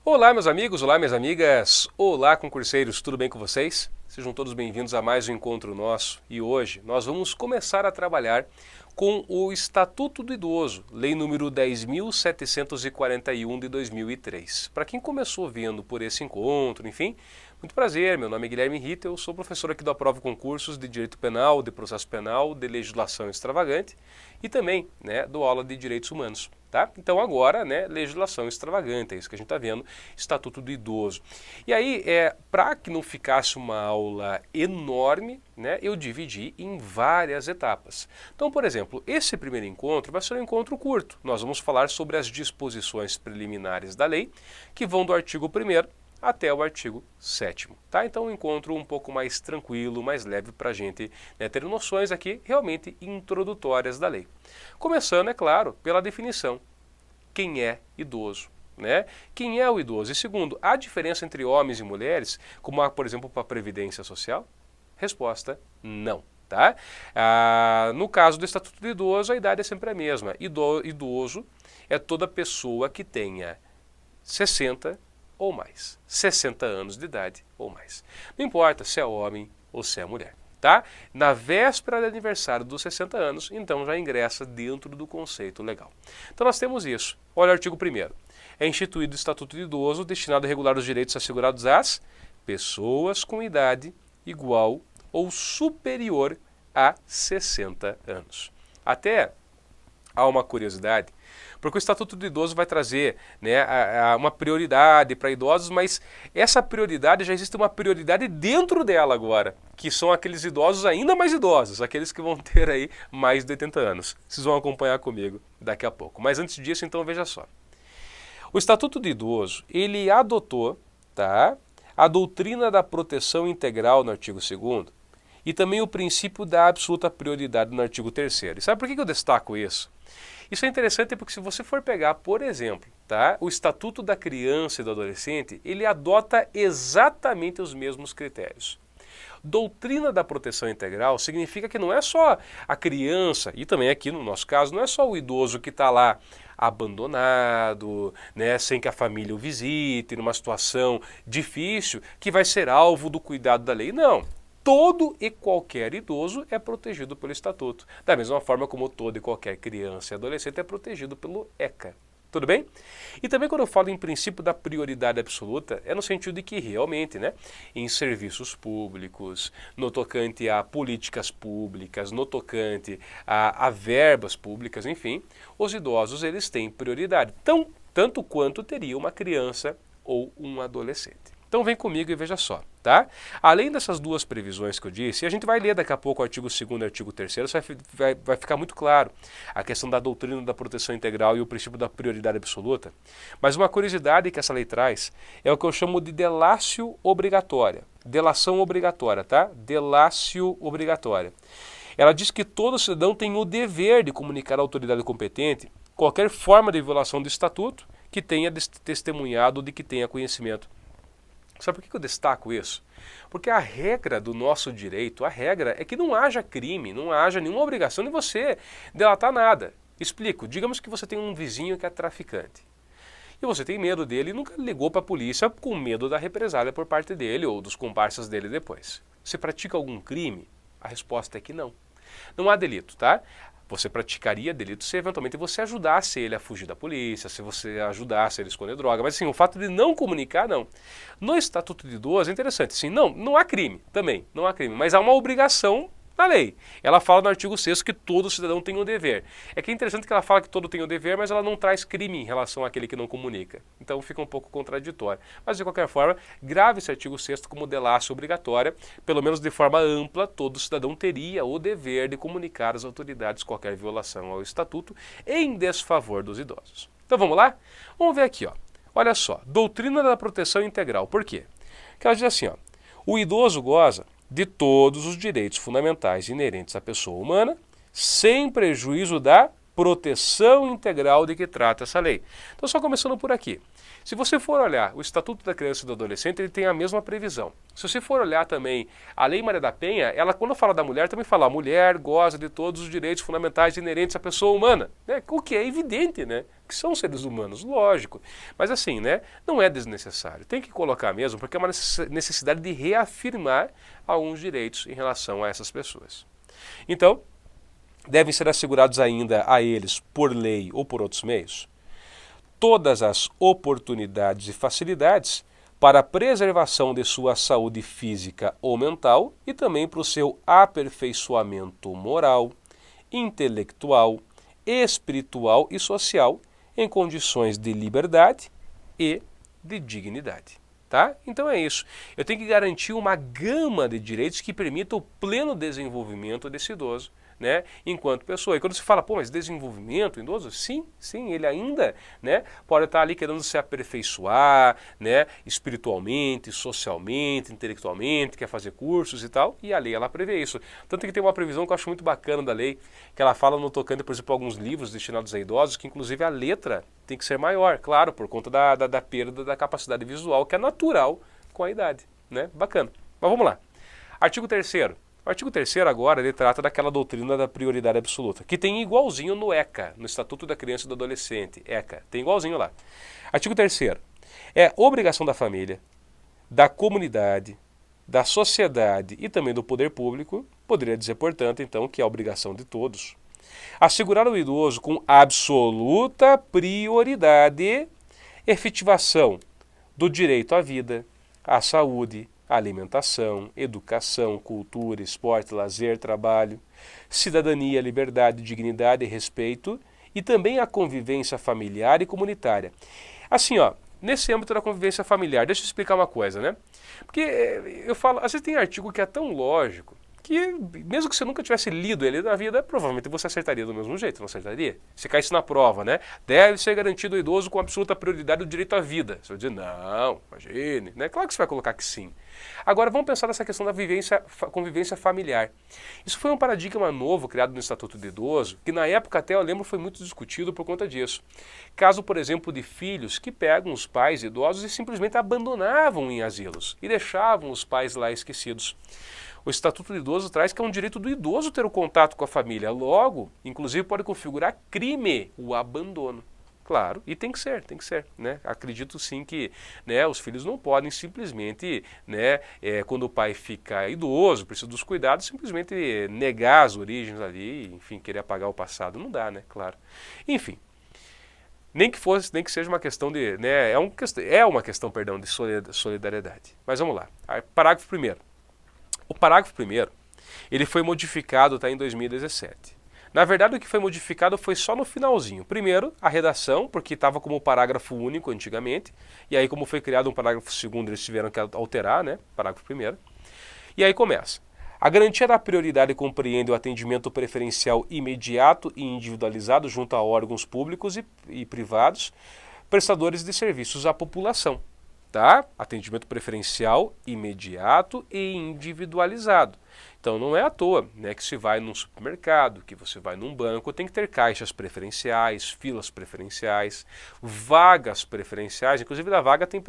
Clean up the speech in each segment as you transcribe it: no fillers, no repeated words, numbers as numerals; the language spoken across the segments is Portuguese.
Olá, meus amigos, olá, minhas amigas, olá, concurseiros, tudo bem com vocês? Sejam todos bem-vindos a mais um encontro nosso e hoje nós vamos começar a trabalhar com o Estatuto do Idoso, Lei número 10.741 de 2003. Para quem começou vindo por esse encontro, enfim, muito prazer, meu nome é Guilherme Rita, eu sou professor aqui do Aprova Concursos de Direito Penal, de Processo Penal, de Legislação Extravagante e também dou aula de Direitos Humanos. Tá? Então agora, legislação extravagante, é isso que a gente está vendo, Estatuto do Idoso. E aí, para que não ficasse uma aula enorme, eu dividi em várias etapas. Então, por exemplo, esse primeiro encontro vai ser um encontro curto. Nós vamos falar sobre as disposições preliminares da lei, que vão do artigo 1º até o artigo 7º, tá? Então um encontro um pouco mais tranquilo, mais leve para a gente ter noções aqui realmente introdutórias da lei. Começando, é claro, pela definição. Quem é idoso? Quem é o idoso? E segundo, há diferença entre homens e mulheres, como há, por exemplo, para a Previdência Social? Resposta, não. Tá? No caso do Estatuto do Idoso, a idade é sempre a mesma. Idoso é toda pessoa que tenha 60 ou mais. 60 anos de idade ou mais. Não importa se é homem ou se é mulher. Tá? Na véspera de aniversário dos 60 anos, então já ingressa dentro do conceito legal. Então nós temos isso. Olha o artigo 1º. É instituído o Estatuto do Idoso destinado a regular os direitos assegurados às pessoas com idade igual ou superior a 60 anos. Até há uma curiosidade, porque o Estatuto do Idoso vai trazer uma prioridade para idosos, mas essa prioridade, já existe uma prioridade dentro dela agora, que são aqueles idosos ainda mais idosos, aqueles que vão ter aí mais de 80 anos. Vocês vão acompanhar comigo daqui a pouco. Mas antes disso, então, veja só. O Estatuto do Idoso, ele adotou a doutrina da proteção integral no artigo 2º e também o princípio da absoluta prioridade no artigo 3º. E sabe por que eu destaco isso? Isso é interessante porque se você for pegar, por exemplo, o Estatuto da Criança e do Adolescente, ele adota exatamente os mesmos critérios. Doutrina da proteção integral significa que não é só a criança, e também aqui no nosso caso, não é só o idoso que está lá abandonado, sem que a família o visite, numa situação difícil, que vai ser alvo do cuidado da lei. Não. Todo e qualquer idoso é protegido pelo Estatuto, da mesma forma como todo e qualquer criança e adolescente é protegido pelo ECA. Tudo bem? E também quando eu falo em princípio da prioridade absoluta, é no sentido de que realmente, em serviços públicos, no tocante a políticas públicas, no tocante a verbas públicas, enfim, os idosos eles têm prioridade, tanto quanto teria uma criança ou um adolescente. Então vem comigo e veja só, tá? Além dessas duas previsões que eu disse, e a gente vai ler daqui a pouco o artigo 2º e o artigo 3º, vai ficar muito claro a questão da doutrina da proteção integral e o princípio da prioridade absoluta. Mas uma curiosidade que essa lei traz é o que eu chamo de delatio obrigatória. Delação obrigatória, tá? Delatio obrigatória. Ela diz que todo cidadão tem o dever de comunicar à autoridade competente qualquer forma de violação do estatuto que tenha testemunhado ou de que tenha conhecimento. Sabe por que eu destaco isso? Porque a regra do nosso direito, a regra é que não haja crime, não haja nenhuma obrigação de você delatar nada. Explico, digamos que você tem um vizinho que é traficante. E você tem medo dele e nunca ligou para a polícia com medo da represália por parte dele ou dos comparsas dele depois. Você pratica algum crime? A resposta é que não. Não há delito, tá? Você praticaria delito se eventualmente você ajudasse ele a fugir da polícia, se você ajudasse ele a esconder droga. Mas assim, o fato de não comunicar, não. No Estatuto de Idoso é interessante. Sim, não há crime também, não há crime. Mas há uma obrigação na lei. Ela fala no artigo 6º que todo cidadão tem o dever. É que é interessante que ela fala que todo tem o dever, mas ela não traz crime em relação àquele que não comunica. Então fica um pouco contraditório. Mas de qualquer forma, grave esse artigo 6º como delatio obrigatória, pelo menos de forma ampla, todo cidadão teria o dever de comunicar às autoridades qualquer violação ao estatuto em desfavor dos idosos. Então vamos lá? Vamos ver aqui, ó. Olha só, doutrina da proteção integral. Por quê? Porque ela diz assim, ó, o idoso goza de todos os direitos fundamentais inerentes à pessoa humana, sem prejuízo da proteção integral de que trata essa lei. Então, só começando por aqui. Se você for olhar o Estatuto da Criança e do Adolescente, ele tem a mesma previsão. Se você for olhar também a Lei Maria da Penha, ela, quando fala da mulher, também fala: a mulher goza de todos os direitos fundamentais inerentes à pessoa humana, né? O que é evidente, né? Que são seres humanos, lógico. Mas assim, né? Não é desnecessário. Tem que colocar mesmo, porque é uma necessidade de reafirmar alguns direitos em relação a essas pessoas. Então, devem ser assegurados ainda a eles, por lei ou por outros meios, todas as oportunidades e facilidades para a preservação de sua saúde física ou mental e também para o seu aperfeiçoamento moral, intelectual, espiritual e social em condições de liberdade e de dignidade. Tá? Então é isso. Eu tenho que garantir uma gama de direitos que permita o pleno desenvolvimento desse idoso, né, enquanto pessoa. E quando se fala, pô, mas desenvolvimento idoso? Sim, ele ainda, né, pode estar ali querendo se aperfeiçoar, né, espiritualmente, socialmente, intelectualmente, quer fazer cursos e tal, e a lei ela prevê isso. Tanto que tem uma previsão que eu acho muito bacana da lei, que ela fala no tocante, por exemplo, a alguns livros destinados a idosos, que inclusive a letra tem que ser maior, claro, por conta da perda da capacidade visual, que é natural com a idade, né? Bacana. Mas vamos lá. Artigo 3º. O artigo 3º agora ele trata daquela doutrina da prioridade absoluta, que tem igualzinho no ECA, no Estatuto da Criança e do Adolescente, ECA, tem igualzinho lá. Artigo 3º. É obrigação da família, da comunidade, da sociedade e também do poder público, poderia dizer, portanto, então, que é a obrigação de todos, assegurar ao idoso com absoluta prioridade efetivação do direito à vida, à saúde, alimentação, educação, cultura, esporte, lazer, trabalho, cidadania, liberdade, dignidade e respeito e também a convivência familiar e comunitária. Assim, ó, nesse âmbito da convivência familiar, deixa eu explicar uma coisa, né? Porque eu falo, às vezes tem artigo que é tão lógico que mesmo que você nunca tivesse lido ele na vida, provavelmente você acertaria do mesmo jeito, não acertaria? Se caísse na prova, né? Deve ser garantido ao idoso com absoluta prioridade o direito à vida. Você vai dizer, não, imagine, né? Claro que você vai colocar que sim. Agora vamos pensar nessa questão da convivência familiar. Isso foi um paradigma novo criado no Estatuto do Idoso, que na época até eu lembro foi muito discutido por conta disso. Caso, por exemplo, de filhos que pegam os pais idosos e simplesmente abandonavam em asilos e deixavam os pais lá esquecidos. O Estatuto do Idoso traz que é um direito do idoso ter o contato com a família. Logo, inclusive pode configurar crime o abandono. Claro, e tem que ser, né? Acredito sim que, né, os filhos não podem simplesmente, né, quando o pai fica idoso, precisa dos cuidados, simplesmente negar as origens ali, enfim, querer apagar o passado. Não dá, né? Claro. Enfim. Nem que seja uma questão de, né, é uma questão, perdão, de solidariedade. Mas vamos lá. Parágrafo 1º. O parágrafo 1º, ele foi modificado, tá, em 2017. Na verdade, o que foi modificado foi só no finalzinho. Primeiro, a redação, porque estava como parágrafo único antigamente, e aí como foi criado um parágrafo 2º, eles tiveram que alterar, né, parágrafo 1º. E aí começa. A garantia da prioridade compreende o atendimento preferencial imediato e individualizado junto a órgãos públicos e privados, prestadores de serviços à população. Tá? Atendimento preferencial, imediato e individualizado. Então não é à toa, né, que se vai num supermercado, que você vai num banco, tem que ter caixas preferenciais, filas preferenciais, vagas preferenciais, inclusive da vaga tem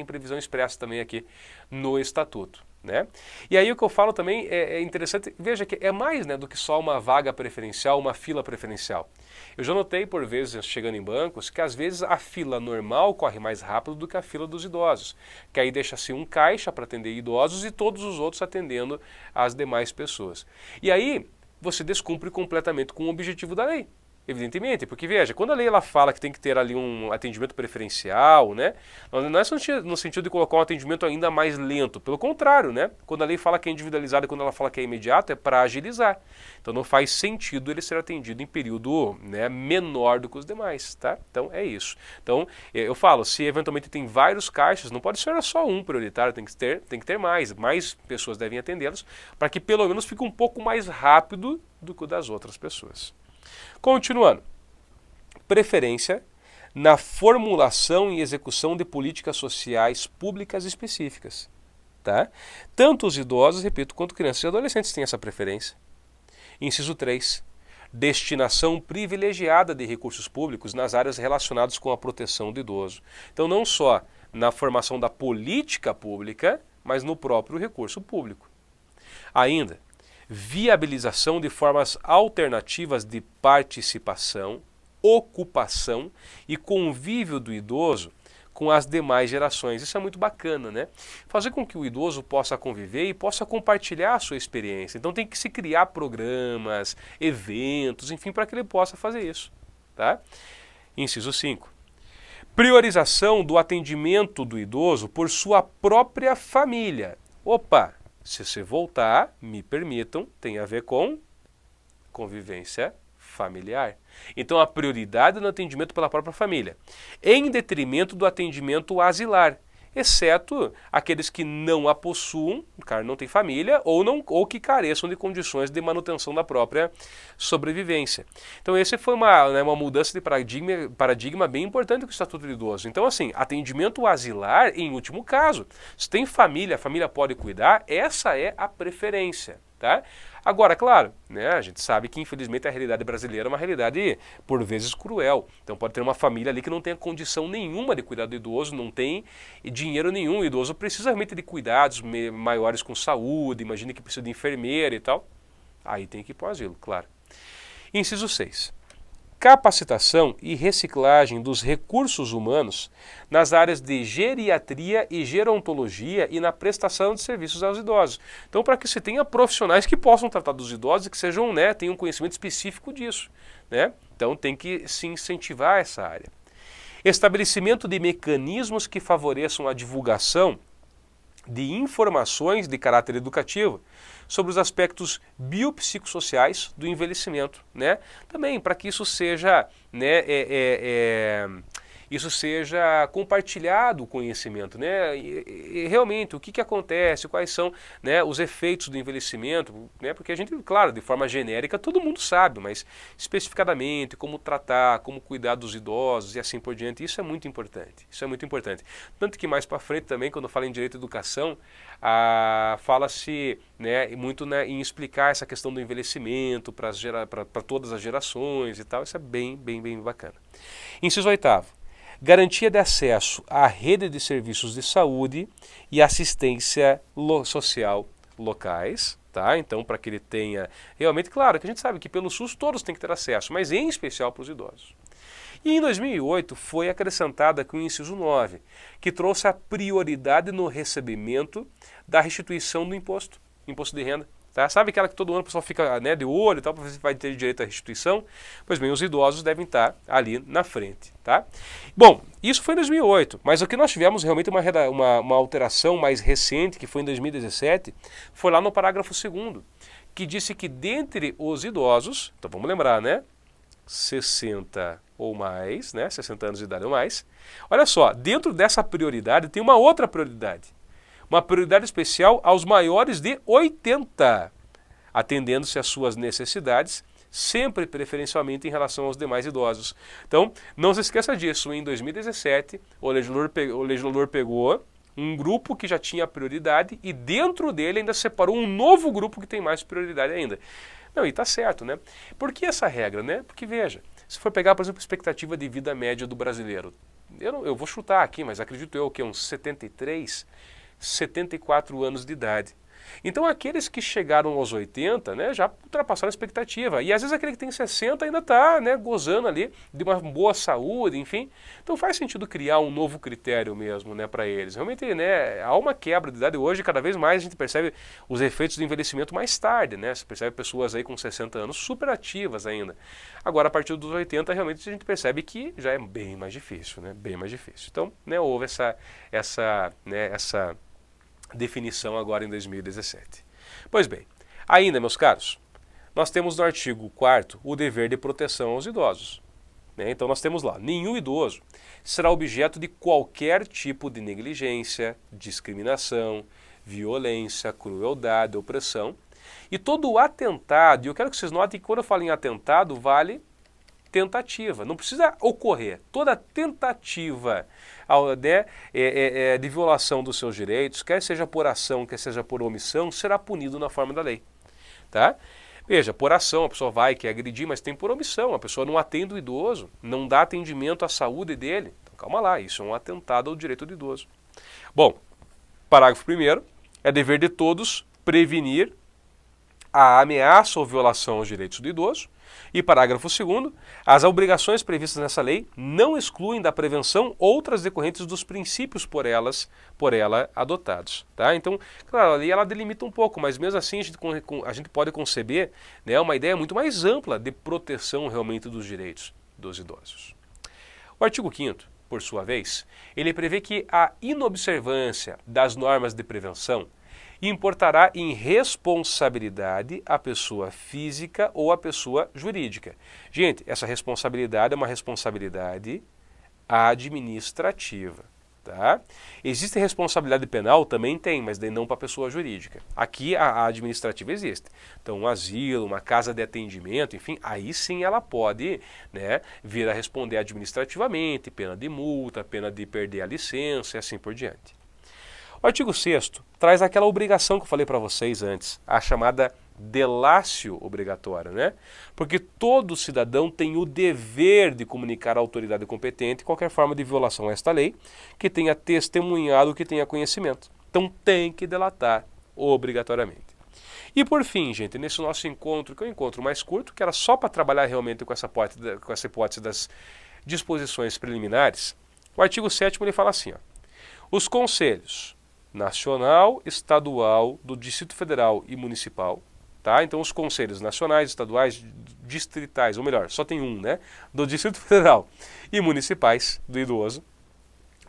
previsão expressa também aqui no Estatuto. Né? E aí o que eu falo também é interessante, veja que é mais, né, do que só uma vaga preferencial, uma fila preferencial. Eu já notei por vezes, chegando em bancos, que às vezes a fila normal corre mais rápido do que a fila dos idosos, que aí deixa-se um caixa para atender idosos e todos os outros atendendo as demais pessoas. E aí você descumpre completamente com o objetivo da lei. Evidentemente, porque veja, quando a lei ela fala que tem que ter ali um atendimento preferencial, né, não é no sentido de colocar um atendimento ainda mais lento, pelo contrário, né, quando a lei fala que é individualizado e quando ela fala que é imediato, é para agilizar. Então não faz sentido ele ser atendido em período, né, menor do que os demais, tá? Então é isso. Então eu falo, se eventualmente tem vários caixas, não pode ser só um prioritário, tem que ter mais pessoas devem atendê-los, para que pelo menos fique um pouco mais rápido do que o das outras pessoas. Continuando, preferência na formulação e execução de políticas sociais públicas específicas. Tá? Tanto os idosos, repito, quanto crianças e adolescentes têm essa preferência. Inciso 3. destinação privilegiada de recursos públicos nas áreas relacionadas com a proteção do idoso. Então, não só na formação da política pública, mas no próprio recurso público. Ainda, viabilização de formas alternativas de participação, ocupação e convívio do idoso com as demais gerações. Isso é muito bacana, né? Fazer com que o idoso possa conviver e possa compartilhar a sua experiência. Então tem que se criar programas, eventos, enfim, para que ele possa fazer isso, tá? Inciso 5. Priorização do atendimento do idoso por sua própria família. Opa, se você voltar, me permitam, tem a ver com convivência familiar. Então, a prioridade no atendimento pela própria família, em detrimento do atendimento asilar, exceto aqueles que não a possuam, o cara não tem família, ou que careçam de condições de manutenção da própria sobrevivência. Então, essa foi uma mudança de paradigma bem importante com o Estatuto do Idoso. Então, assim, atendimento asilar, em último caso, se tem família, a família pode cuidar, essa é a preferência, tá? Agora, claro, né, a gente sabe que infelizmente a realidade brasileira é uma realidade por vezes cruel. Então pode ter uma família ali que não tenha condição nenhuma de cuidar do idoso, não tem dinheiro nenhum. O idoso precisa realmente de cuidados maiores com saúde, imagina que precisa de enfermeira e tal. Aí tem que ir para o asilo, claro. Inciso 6. Capacitação e reciclagem dos recursos humanos nas áreas de geriatria e gerontologia e na prestação de serviços aos idosos. Então, para que se tenha profissionais que possam tratar dos idosos e que sejam, né, tenham um conhecimento específico disso, né? Então, tem que se incentivar essa área. Estabelecimento de mecanismos que favoreçam a divulgação de informações de caráter educativo sobre os aspectos biopsicossociais do envelhecimento, né? Também para que isso seja, né, isso seja compartilhado o conhecimento, né? E realmente o que acontece, quais são, né, os efeitos do envelhecimento, né? Porque a gente, claro, de forma genérica todo mundo sabe, mas especificadamente como tratar, como cuidar dos idosos e assim por diante, isso é muito importante. Isso é muito importante. Tanto que mais para frente também, quando fala em direito à educação, fala-se, né, muito, né, em explicar essa questão do envelhecimento para todas as gerações e tal. Isso é bem bacana. Inciso 8º. Garantia de acesso à rede de serviços de saúde e assistência social locais, tá? Então, para que ele tenha realmente, claro, que a gente sabe que pelo SUS todos têm que ter acesso, mas em especial para os idosos. E em 2008 foi acrescentada aqui o inciso 9, que trouxe a prioridade no recebimento da restituição do imposto de renda. Tá? Sabe aquela que todo ano o pessoal fica, né, de olho e tal, para ver se vai ter direito à restituição? Pois bem, os idosos devem estar ali na frente. Tá? Bom, isso foi em 2008, mas o que nós tivemos realmente uma alteração mais recente, que foi em 2017, foi lá no parágrafo 2º, que disse que dentre os idosos, então vamos lembrar, né? 60 ou mais, né? 60 anos de idade ou mais. Olha só, dentro dessa prioridade tem uma outra prioridade. Uma prioridade especial aos maiores de 80, atendendo-se às suas necessidades, sempre preferencialmente em relação aos demais idosos. Então, não se esqueça disso, em 2017 o legislador pegou um grupo que já tinha prioridade e dentro dele ainda separou um novo grupo que tem mais prioridade ainda. Não, e tá certo, né? Por que essa regra, né? Porque veja, se for pegar, por exemplo, a expectativa de vida média do brasileiro, eu vou chutar aqui, mas acredito eu que é uns 73, 74 anos de idade. Então aqueles que chegaram aos 80, né, já ultrapassaram a expectativa. E às vezes aquele que tem 60 ainda está, né, gozando ali de uma boa saúde, enfim. Então faz sentido criar um novo critério mesmo, né, para eles. Realmente, né, há uma quebra de idade hoje, cada vez mais a gente percebe os efeitos do envelhecimento mais tarde, né? Você percebe pessoas aí com 60 anos super ativas ainda. Agora, a partir dos 80, realmente a gente percebe que já é bem mais difícil, né? Bem mais difícil. Então, né, houve essa definição agora em 2017. Pois bem, ainda, meus caros, nós temos no artigo 4º o dever de proteção aos idosos. Né? Então nós temos lá, nenhum idoso será objeto de qualquer tipo de negligência, discriminação, violência, crueldade, opressão. E todo atentado, e eu quero que vocês notem que quando eu falo em atentado, vale tentativa, não precisa ocorrer. Toda tentativa de violação dos seus direitos, quer seja por ação, quer seja por omissão, será punido na forma da lei. Tá? Veja, por ação, a pessoa vai, quer agredir, mas tem por omissão. A pessoa não atende o idoso, não dá atendimento à saúde dele. Então, calma lá, isso é um atentado ao direito do idoso. Bom, parágrafo 1º, é dever de todos prevenir a ameaça ou violação aos direitos do idoso. E parágrafo 2º, as obrigações previstas nessa lei não excluem da prevenção outras decorrentes dos princípios por ela adotados. Tá? Então, claro, a lei ela delimita um pouco, mas mesmo assim a gente pode conceber, né, uma ideia muito mais ampla de proteção realmente dos direitos dos idosos. O artigo 5º, por sua vez, ele prevê que a inobservância das normas de prevenção importará em responsabilidade a pessoa física ou a pessoa jurídica. Gente, essa responsabilidade é uma responsabilidade administrativa. Tá? Existe responsabilidade penal? Também tem, mas daí não para a pessoa jurídica. Aqui a administrativa existe. Então um asilo, uma casa de atendimento, enfim, aí sim ela pode, né, vir a responder administrativamente, pena de multa, pena de perder a licença e assim por diante. O artigo 6º traz aquela obrigação que eu falei para vocês antes, a chamada delácio obrigatória, né? Porque todo cidadão tem o dever de comunicar à autoridade competente qualquer forma de violação a esta lei, que tenha testemunhado, que tenha conhecimento. Então tem que delatar obrigatoriamente. E por fim, gente, nesse nosso encontro, que é um encontro mais curto, que era só para trabalhar realmente com essa hipótese das disposições preliminares, o artigo 7º ele fala assim, ó, os conselhos nacional, estadual, do Distrito Federal e municipal, tá? Então os conselhos nacionais, estaduais, distritais, ou melhor, só tem um, né? Do Distrito Federal e municipais do idoso,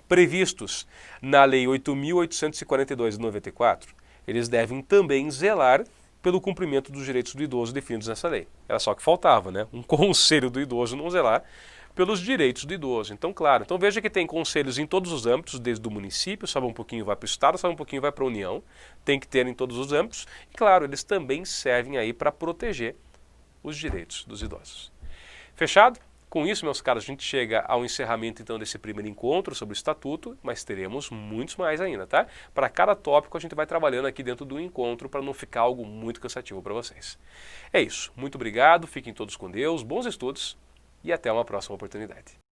previstos na Lei 8.842 de 94, eles devem também zelar pelo cumprimento dos direitos do idoso definidos nessa lei. Era só que faltava, né? Um conselho do idoso não zelar pelos direitos do idoso. Então, claro, então veja que tem conselhos em todos os âmbitos, desde o município, sabe, um pouquinho vai para o estado, sabe, um pouquinho vai para a União, tem que ter em todos os âmbitos, e claro, eles também servem aí para proteger os direitos dos idosos. Fechado? Com isso, meus caros, a gente chega ao encerramento então desse primeiro encontro sobre o Estatuto, mas teremos muitos mais ainda, tá? Para cada tópico a gente vai trabalhando aqui dentro do encontro para não ficar algo muito cansativo para vocês. É isso, muito obrigado, fiquem todos com Deus, bons estudos, e até uma próxima oportunidade.